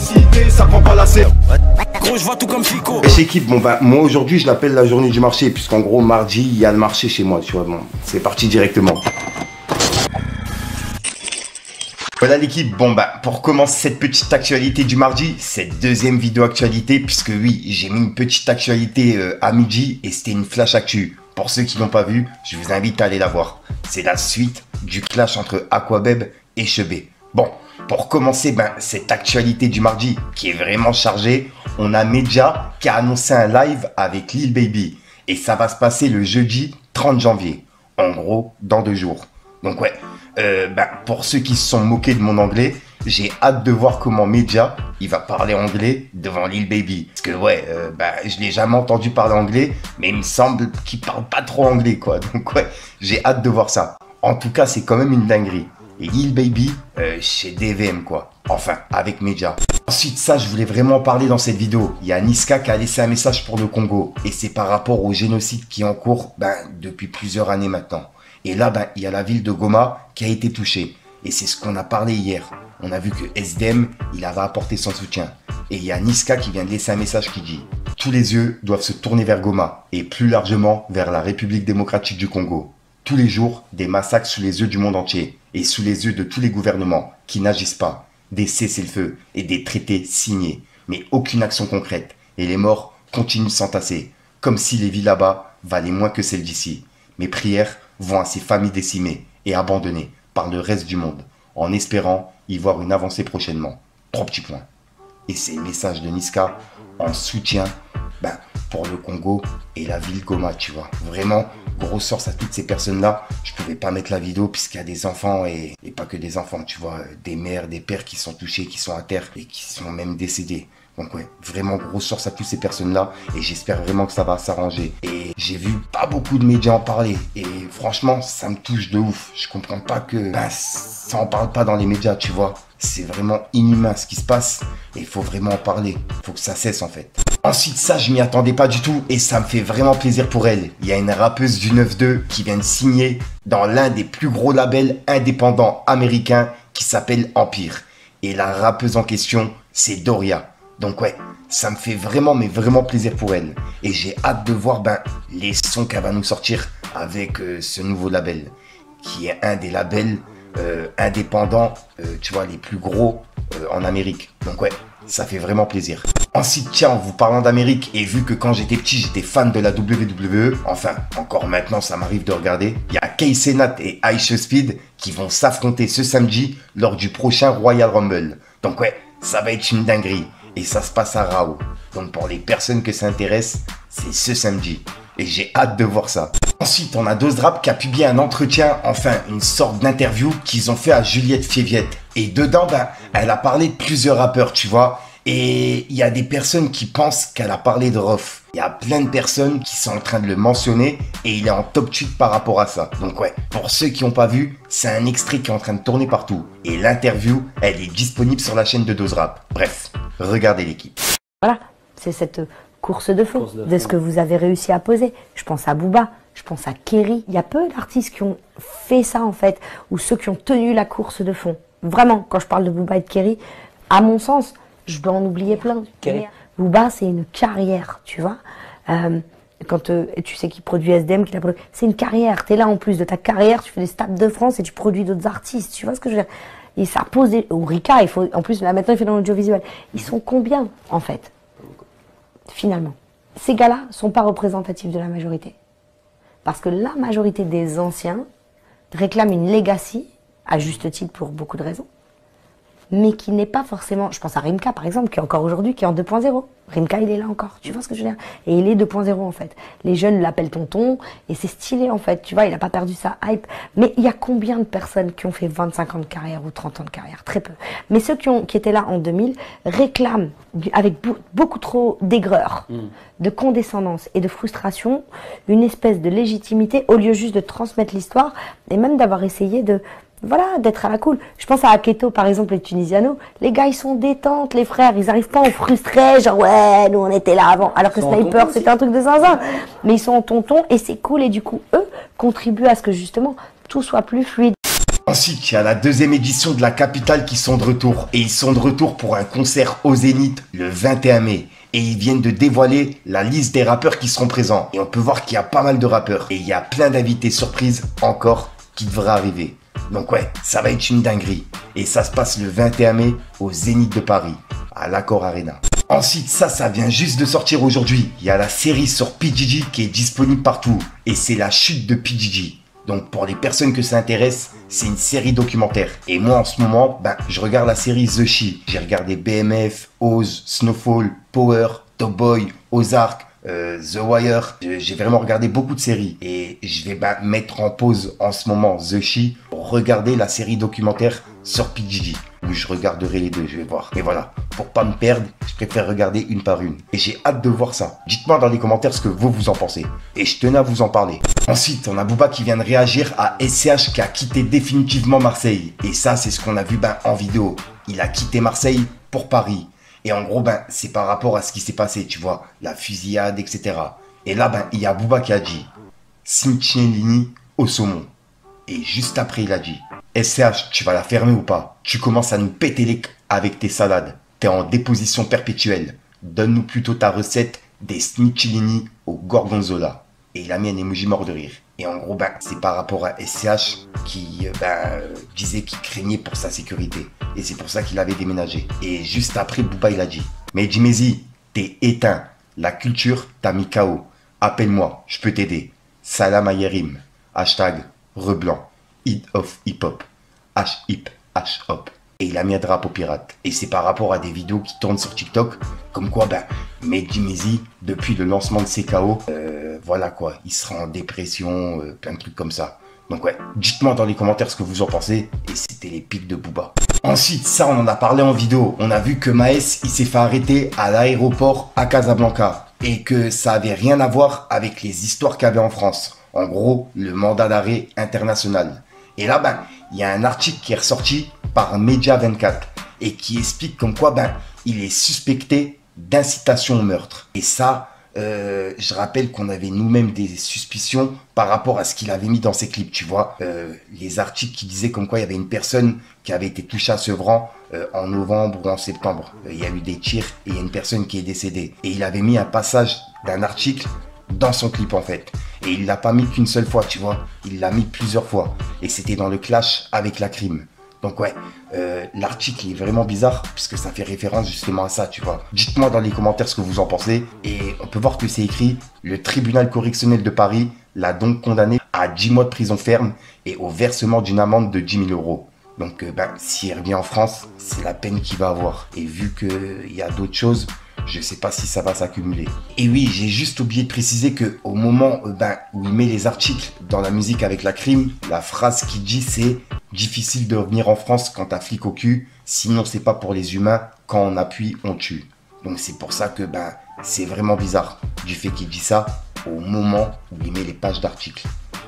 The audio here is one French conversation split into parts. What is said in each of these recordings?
publicité, ça prend pas la scène. Gros, je vois tout comme Fico. Wesh équipe, bon bah moi aujourd'hui je l'appelle la journée du marché, puisqu'en gros mardi il y a le marché chez moi, tu vois, bon, c'est parti directement. Voilà l'équipe, bon bah pour commencer cette petite actualité du mardi, cette deuxième vidéo actualité, puisque oui, j'ai mis une petite actualité à midi et c'était une flash actu. Pour ceux qui n'ont pas vu, je vous invite à aller la voir. C'est la suite du clash entre Aquabeb et Chebet. Bon, pour commencer cette actualité du mardi qui est vraiment chargée, on a Media qui a annoncé un live avec Lil Baby. Et ça va se passer le jeudi 30 janvier. En gros, dans 2 jours. Donc ouais, pour ceux qui se sont moqués de mon anglais, j'ai hâte de voir comment Media, il va parler anglais devant Lil Baby. Parce que ouais, je l'ai jamais entendu parler anglais, mais il me semble qu'il parle pas trop anglais quoi. Donc ouais, j'ai hâte de voir ça. En tout cas, c'est quand même une dinguerie. Et Lil Baby, chez DVM quoi. Enfin, avec Media. Ensuite, ça, je voulais vraiment en parler dans cette vidéo. Il y a Niska qui a laissé un message pour le Congo. Et c'est par rapport au génocide qui est en cours depuis plusieurs années maintenant. Et là, il y a la ville de Goma qui a été touchée. Et c'est ce qu'on a parlé hier. On a vu que SDM, il avait apporté son soutien. Et il y a Niska qui vient de laisser un message qui dit « Tous les yeux doivent se tourner vers Goma et plus largement vers la République démocratique du Congo. Tous les jours, des massacres sous les yeux du monde entier et sous les yeux de tous les gouvernements qui n'agissent pas. Des cessez-le-feu et des traités signés, mais aucune action concrète. Et les morts continuent de s'entasser, comme si les vies là-bas valaient moins que celles d'ici. Mes prières vont à ces familles décimées et abandonnées par le reste du monde, en espérant y voir une avancée prochainement. 3 petits points. Et c'est le message de Niska en soutien pour le Congo et la ville Goma, tu vois. Vraiment, grosse force à toutes ces personnes-là. Je pouvais pas mettre la vidéo puisqu'il y a des enfants et pas que des enfants, tu vois. Des mères, des pères qui sont touchés, qui sont à terre et qui sont même décédés. Donc ouais, vraiment grosse force à toutes ces personnes-là et j'espère vraiment que ça va s'arranger. Et j'ai vu pas beaucoup de médias en parler et franchement, ça me touche de ouf. Je comprends pas que ça en parle pas dans les médias, tu vois. C'est vraiment inhumain ce qui se passe et il faut vraiment en parler. Il faut que ça cesse en fait. Ensuite, ça, je m'y attendais pas du tout et ça me fait vraiment plaisir pour elle. Il y a une rappeuse du 9-2 qui vient de signer dans l'un des plus gros labels indépendants américains qui s'appelle Empire. Et la rappeuse en question, c'est Doria. Donc ouais, ça me fait vraiment, mais vraiment plaisir pour elle. Et j'ai hâte de voir les sons qu'elle va nous sortir avec ce nouveau label. Qui est un des labels indépendants, tu vois, les plus gros en Amérique. Donc ouais, ça fait vraiment plaisir. Ensuite, tiens, en vous parlant d'Amérique, et vu que quand j'étais petit, j'étais fan de la WWE, enfin, encore maintenant, ça m'arrive de regarder, il y a Casey Nat et Aisha Speed qui vont s'affronter ce samedi lors du prochain Royal Rumble. Donc ouais, ça va être une dinguerie. Et ça se passe à Raw. Donc pour les personnes que ça intéresse, c'est ce samedi. Et j'ai hâte de voir ça. Ensuite, on a Dozrap qui a publié un entretien, enfin une sorte d'interview qu'ils ont fait à Juliette Fieviette. Et dedans, elle a parlé de plusieurs rappeurs, tu vois. Et il y a des personnes qui pensent qu'elle a parlé de Rof. Il y a plein de personnes qui sont en train de le mentionner et il est en top tweet par rapport à ça. Donc ouais, pour ceux qui n'ont pas vu, c'est un extrait qui est en train de tourner partout. Et l'interview, elle est disponible sur la chaîne de Dozrap. Bref, regardez l'équipe. Voilà, c'est cette course de fond, de ce que vous avez réussi à poser. Je pense à Booba, je pense à Kerry. Il y a peu d'artistes qui ont fait ça en fait, ou ceux qui ont tenu la course de fond. Vraiment, quand je parle de Booba et de Kerry, à mon sens, je dois en oublier plein. Booba, c'est une carrière, tu vois. Quand tu sais qui produit SDM, c'est une carrière. Tu es là en plus de ta carrière, tu fais des Stades de France et tu produis d'autres artistes. Tu vois ce que je veux dire? Et ça pose des... Ou Rika, il faut... en plus, là maintenant, il fait dans l'audiovisuel. Ils sont combien, en fait, finalement? Ces gars-là ne sont pas représentatifs de la majorité. Parce que la majorité des anciens réclament une legacy, à juste titre pour beaucoup de raisons, mais qui n'est pas forcément... Je pense à Rimka, par exemple, qui est encore aujourd'hui, qui est en 2.0. Rimka, il est là encore, tu vois ce que je veux dire? Et il est 2.0, en fait. Les jeunes l'appellent tonton, et c'est stylé, en fait, tu vois, il n'a pas perdu sa hype. Mais il y a combien de personnes qui ont fait 25 ans de carrière ou 30 ans de carrière? Très peu. Mais ceux qui étaient là en 2000 réclament, avec beaucoup trop d'aigreur, de condescendance et de frustration, une espèce de légitimité, au lieu juste de transmettre l'histoire, et même d'avoir essayé de... Voilà, d'être à la cool. Je pense à Aketo, par exemple, les Tunisianos. Les gars, ils sont détentes, les frères. Ils n'arrivent pas à frustrer, genre, ouais, nous, on était là avant. Alors que Sniper, c'était un truc de zinzin. Mais ils sont en tonton et c'est cool. Et du coup, eux contribuent à ce que, justement, tout soit plus fluide. Ensuite, il y a la deuxième édition de la Capitale qui sont de retour. Et ils sont de retour pour un concert au Zénith le 21 mai. Et ils viennent de dévoiler la liste des rappeurs qui seront présents. Et on peut voir qu'il y a pas mal de rappeurs. Et il y a plein d'invités surprises encore qui devraient arriver. Donc ouais, ça va être une dinguerie. Et ça se passe le 21 mai au Zénith de Paris, à l'Accor Arena. Ensuite, ça vient juste de sortir aujourd'hui. Il y a la série sur P. Diddy qui est disponible partout. Et c'est la chute de P. Diddy. Donc pour les personnes que ça intéresse, c'est une série documentaire. Et moi en ce moment, je regarde la série The Chi. J'ai regardé BMF, Oz, Snowfall, Power, Top Boy, Ozark, The Wire. J'ai vraiment regardé beaucoup de séries. Et je vais mettre en pause en ce moment The Chi pour regarder la série documentaire sur P. Diddy. Où je regarderai les deux, je vais voir. Mais voilà, pour pas me perdre, je préfère regarder une par une. Et j'ai hâte de voir ça. Dites-moi dans les commentaires ce que vous en pensez. Et je tenais à vous en parler. Ensuite, on a Booba qui vient de réagir à SCH qui a quitté définitivement Marseille. Et ça, c'est ce qu'on a vu en vidéo. Il a quitté Marseille pour Paris. Et en gros, c'est par rapport à ce qui s'est passé, tu vois. La fusillade, etc. Et là, il y a Booba qui a dit Cimciellini au saumon. Et juste après, il a dit SCH, tu vas la fermer ou pas? Tu commences à nous péter les avec tes salades. T'es en déposition perpétuelle. Donne-nous plutôt ta recette des Cimciellini au gorgonzola. Et il a mis un emoji mort de rire. Et en gros, c'est par rapport à SCH qui disait qu'il craignait pour sa sécurité. Et c'est pour ça qu'il avait déménagé. Et juste après, Booba, il a dit Mehdi Maizy, t'es éteint. La culture t'a mis KO. Appelle-moi, je peux t'aider. Salam à Yerim. Hashtag Reblanc. Hit of hip-hop. H-hip, H-hop. Et il a mis un drapeau pirate. Et c'est par rapport à des vidéos qui tournent sur TikTok. Comme quoi, Mehdi Maizy, depuis le lancement de ses KO, voilà quoi, il sera en dépression, plein de trucs comme ça. Donc ouais, dites-moi dans les commentaires ce que vous en pensez. Et c'était les pics de Booba. Ensuite, ça on en a parlé en vidéo. On a vu que Maes, il s'est fait arrêter à l'aéroport à Casablanca. Et que ça avait rien à voir avec les histoires qu'il y avait en France. En gros, le mandat d'arrêt international. Et là, il y a un article qui est ressorti par Média 24 et qui explique comme quoi, il est suspecté d'incitation au meurtre. Et ça, je rappelle qu'on avait nous-mêmes des suspicions par rapport à ce qu'il avait mis dans ses clips, tu vois. Les articles qui disaient comme quoi il y avait une personne qui avait été touchée à Sevran en novembre ou en septembre. Il y a eu des tirs et il y a une personne qui est décédée. Et il avait mis un passage d'un article dans son clip en fait. Et il l'a pas mis qu'une seule fois, tu vois. Il l'a mis plusieurs fois. Et c'était dans le clash avec la crime. Donc ouais, l'article est vraiment bizarre puisque ça fait référence justement à ça, tu vois. Dites-moi dans les commentaires ce que vous en pensez. Et on peut voir que c'est écrit le tribunal correctionnel de Paris l'a donc condamné à 10 mois de prison ferme et au versement d'une amende de 10 000 euros. Donc s'il revient en France, c'est la peine qu'il va avoir. Et vu qu'il y a d'autres choses, je sais pas si ça va s'accumuler. Et oui, j'ai juste oublié de préciser que au moment où il met les articles dans la musique avec la crime, la phrase qu'il dit c'est « Difficile de revenir en France quand t'as flic au cul, sinon c'est pas pour les humains, quand on appuie, on tue ». Donc c'est pour ça que c'est vraiment bizarre du fait qu'il dit ça au moment où il met les pages d'articles.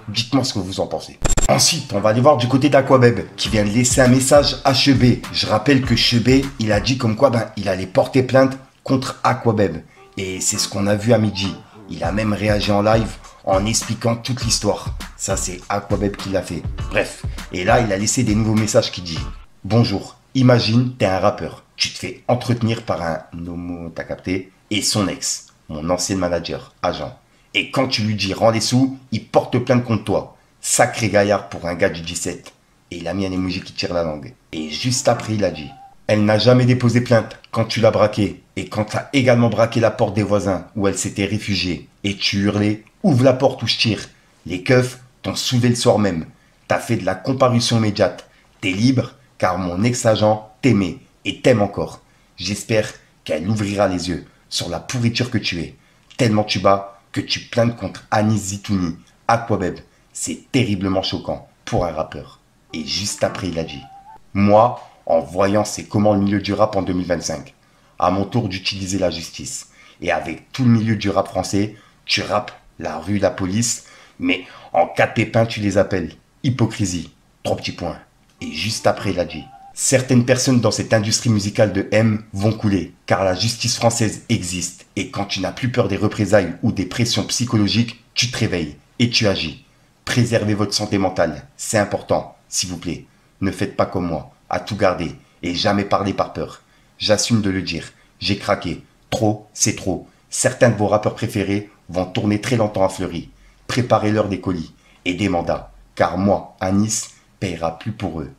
Dites-moi ce que vous en pensez. Ensuite, on va aller voir du côté d'Aquabeb qui vient de laisser un message à Chebé. Je rappelle que Chebé, il a dit comme quoi il allait porter plainte contre Aquabeb. Et c'est ce qu'on a vu à midi. Il a même réagi en live en expliquant toute l'histoire. Ça, c'est Aquabeb qui l'a fait. Bref. Et là, il a laissé des nouveaux messages qui disent « Bonjour, imagine, t'es un rappeur. Tu te fais entretenir par un homo, t'as capté, et son ex, mon ancien manager, agent. Et quand tu lui dis rends les sous, il porte plainte contre toi. Sacré gaillard pour un gars du 17. » Et il a mis un emoji qui tire la langue. Et juste après, il a dit « Elle n'a jamais déposé plainte quand tu l'as braquée. Et quand tu as également braqué la porte des voisins où elle s'était réfugiée. Et tu hurlais « Ouvre la porte ou je tire !» Les keufs t'ont soulevé le soir même. T'as fait de la comparution immédiate. T'es libre car mon ex-agent t'aimait et t'aime encore. J'espère qu'elle ouvrira les yeux sur la pourriture que tu es. Tellement tu bats que tu plaintes contre Anis Zitouni, Aquabeb. C'est terriblement choquant pour un rappeur. Et juste après, il a dit « Moi, en voyant c'est comment le milieu du rap en 2025, à mon tour d'utiliser la justice. Et avec tout le milieu du rap français, tu rappes la rue, la police, mais en cas de pépin, tu les appelles. Hypocrisie. 3 petits points. » Et juste après, il a dit « Certaines personnes dans cette industrie musicale de M vont couler, car la justice française existe. Et quand tu n'as plus peur des représailles ou des pressions psychologiques, tu te réveilles et tu agis. Préservez votre santé mentale, c'est important. s'il vous plaît, ne faites pas comme moi, à tout garder et jamais parler par peur. J'assume de le dire, j'ai craqué. Trop, c'est trop. Certains de vos rappeurs préférés vont tourner très longtemps à Fleury. Préparez-leur des colis et des mandats, car moi, Anis, paiera plus pour eux.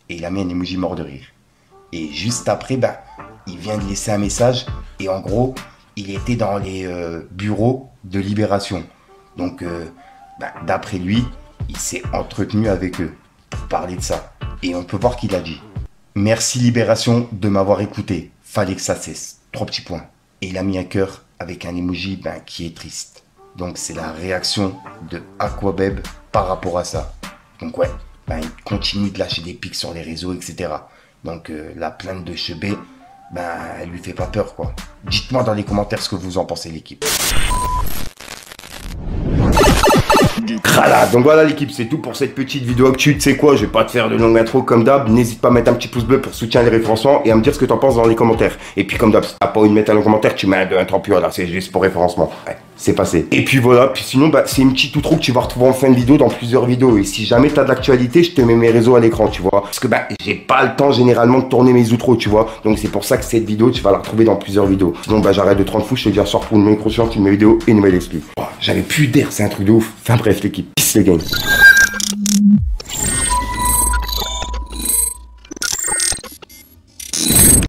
Et il a mis un emoji mort de rire. Et juste après, il vient de laisser un message et en gros, il était dans les bureaux de Libération. Donc, d'après lui, il s'est entretenu avec eux pour parler de ça. Et on peut voir qu'il a dit « Merci Libération de m'avoir écouté. Fallait que ça cesse. » 3 petits points. Et il a mis un cœur avec un emoji qui est triste. Donc c'est la réaction de Aquabeb par rapport à ça. Donc ouais, il continue de lâcher des pics sur les réseaux, etc. Donc la plainte de Chebet, elle lui fait pas peur quoi. Dites-moi dans les commentaires ce que vous en pensez l'équipe. Donc voilà l'équipe, c'est tout pour cette petite vidéo actu. Tu sais quoi, je vais pas te faire de longue intro comme d'hab. N'hésite pas à mettre un petit pouce bleu pour soutenir les référencements et à me dire ce que t'en penses dans les commentaires. Et puis comme d'hab, si t'as pas envie de mettre un commentaire, tu mets un tant pur là, c'est juste pour référencement. Ouais, c'est passé. Et puis voilà, puis sinon c'est une petite outro que tu vas retrouver en fin de vidéo dans plusieurs vidéos. Et si jamais t'as de l'actualité, je te mets mes réseaux à l'écran, tu vois. Parce que j'ai pas le temps généralement de tourner mes outros, tu vois. Donc c'est pour ça que cette vidéo, tu vas la retrouver dans plusieurs vidéos. Sinon j'arrête de te rendre fou, je te dis à soir pour une nouvelle croissance, une nouvelle vidéo et une nouvelle exclue. Oh, j'avais plus d'air, c'est un truc de ouf. Enfin bref l'équipe, peace les gars.